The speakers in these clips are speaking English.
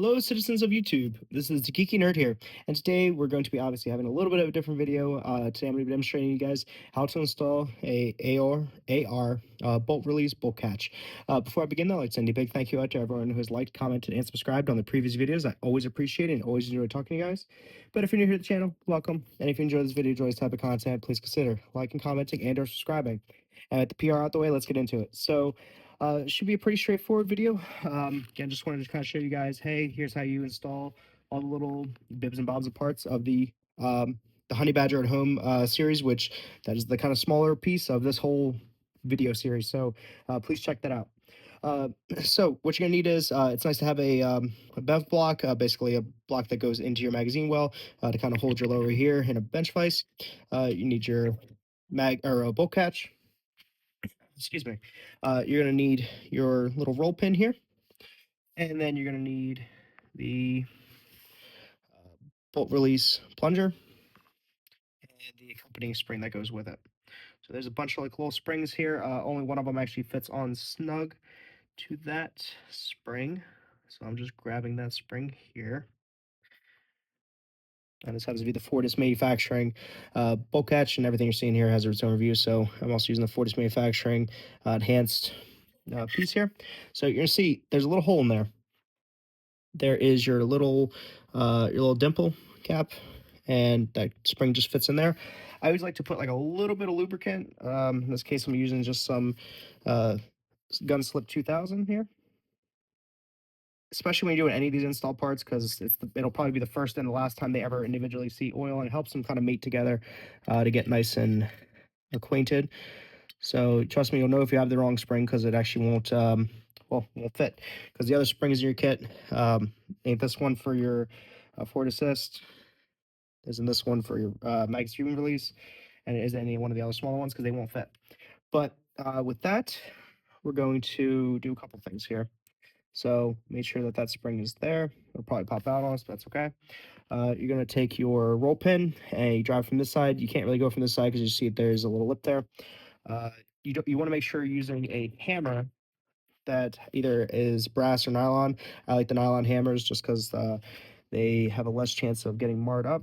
Hello, citizens of YouTube. This is the Geeky Nerd here, and today we're going to be obviously having a little bit of a different video. Today I'm going to be demonstrating you guys how to install a AR bolt release bolt catch. Before I begin, though, I'd like to send a big thank you out to everyone who has liked, commented, and subscribed on the previous videos. I always appreciate it and always enjoy talking to you guys. But if you're new here to the channel, welcome. And if you enjoy this video, enjoy this type of content, please consider liking, commenting, and/or subscribing. And with the PR out the way, let's get into it. So. It should be a pretty straightforward video. Again, just wanted to kind of show you guys, hey, here's how you install all the little bibs and bobs of parts of the Honey Badger at Home series, which that is the kind of smaller piece of this whole video series. So please check that out. Uh, so what you're gonna need is it's nice to have a bev block, basically a block that goes into your magazine well to kind of hold your lower here in a bench vise. You need your mag or a bolt catch. Excuse me. You're gonna need your little roll pin here, and then you're gonna need the bolt release plunger and the accompanying spring that goes with it. So there's a bunch of like little springs here. Only one of them actually fits on snug to that spring. So I'm just grabbing that spring here. And this happens to be the Fortis Manufacturing bolt catch, and everything you're seeing here has its own review. So I'm also using the Fortis Manufacturing enhanced piece here. So you're gonna see there's a little hole in there. There is your little dimple cap, and that spring just fits in there. I always like to put like a little bit of lubricant. In this case, I'm using just some Gun Slip 2000 here, especially when you're doing any of these install parts, because it'll probably be the first and the last time they ever individually see oil, and it helps them kind of mate together to get nice and acquainted. So trust me, you'll know if you have the wrong spring because it actually won't fit. Because the other springs in your kit, ain't this one for your forward assist, isn't this one for your magazine release, and it isn't any one of the other smaller ones because they won't fit. But with that, we're going to do a couple things here. So make sure that that spring is there. It'll probably pop out on us, but that's okay. You're going to take your roll pin and you drive from this side. You can't really go from this side because you see there's a little lip there. Uh, you want to make sure you're using a hammer that either is brass or nylon. I like the nylon hammers just because they have a less chance of getting marred up.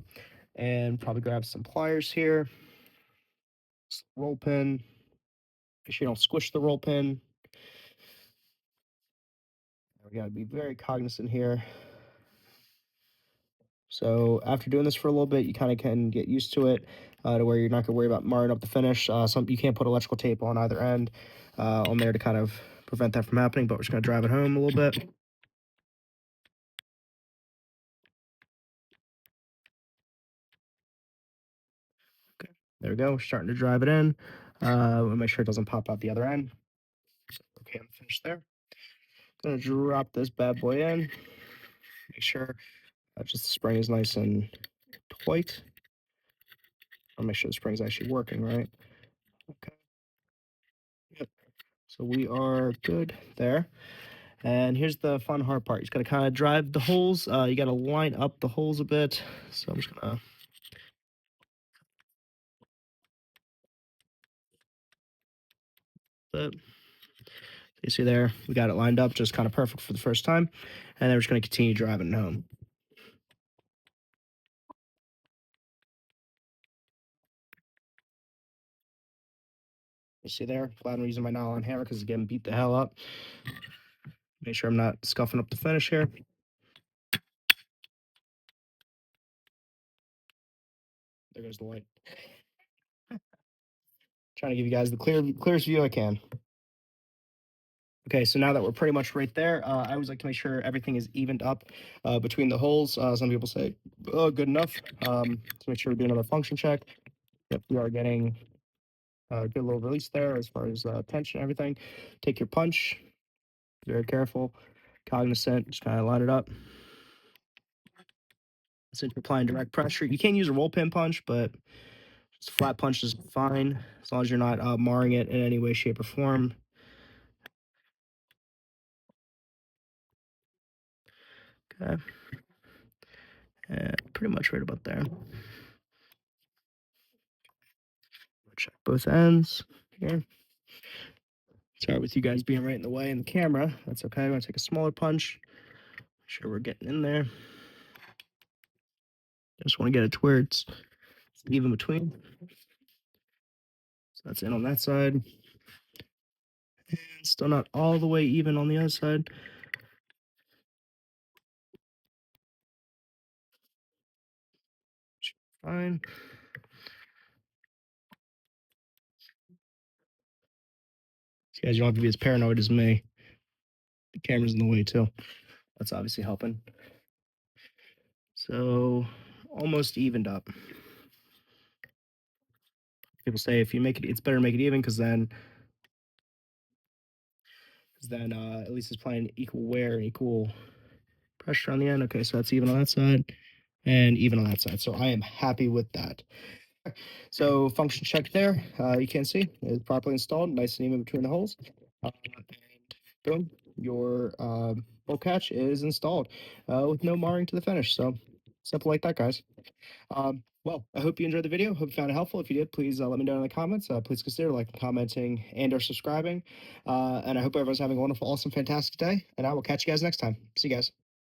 And probably grab some pliers here, roll pin. Make sure you don't squish the roll pin. We got to be very cognizant here. So after doing this for a little bit, you kind of can get used to it to where you're not going to worry about marring up the finish. You can't put electrical tape on either end on there to kind of prevent that from happening, but we're just going to drive it home a little bit. Okay, there we go. We're starting to drive it in. We'll make sure it doesn't pop out the other end. Okay, I'm finished there. Gonna drop this bad boy in. Make sure just the spring is nice and tight. I'll make sure the spring's actually working, right? Okay. Yep. So we are good there. And here's the fun hard part. You just gotta kind of drive the holes. You gotta line up the holes a bit. So I'm just gonna. But you see there, we got it lined up, just kind of perfect for the first time. And then we're just gonna continue driving it home. You see there, glad I'm using my nylon hammer because it's getting beat the hell up. Make sure I'm not scuffing up the finish here. There goes the light. Trying to give you guys the clearest view I can. Okay, so now that we're pretty much right there, I always like to make sure everything is evened up between the holes. Some people say, oh, good enough. To make sure we do another function check. Yep, we are getting a good little release there as far as tension and everything. Take your punch, very careful, cognizant, just kind of line it up. Since you're applying direct pressure, you can use a roll pin punch, but just a flat punch is fine as long as you're not marring it in any way, shape, or form. Okay. And pretty much right about there. Check both ends here. Sorry with you guys being right in the way in the camera. That's okay. I'm gonna take a smaller punch. Sure we're getting in there. Just want to get it to where it's even between. So that's in on that side. And still not all the way even on the other side. Fine. So guys, you don't have to be as paranoid as me. The camera's in the way too. That's obviously helping. So almost evened up. People say if you make it, it's better to make it even because then at least it's applying equal wear and equal pressure on the end. Okay, so that's even on that side and even on that side. So I am happy with that. So function check there. You can see it's properly installed, nice and even between the holes. And boom, your bolt catch is installed with no marring to the finish. So simple like that, guys. Well, I hope you enjoyed the video. Hope you found it helpful. If you did, please let me know in the comments. Please consider liking, commenting, and or subscribing. And I hope everyone's having a wonderful, awesome, fantastic day. And I will catch you guys next time. See you guys.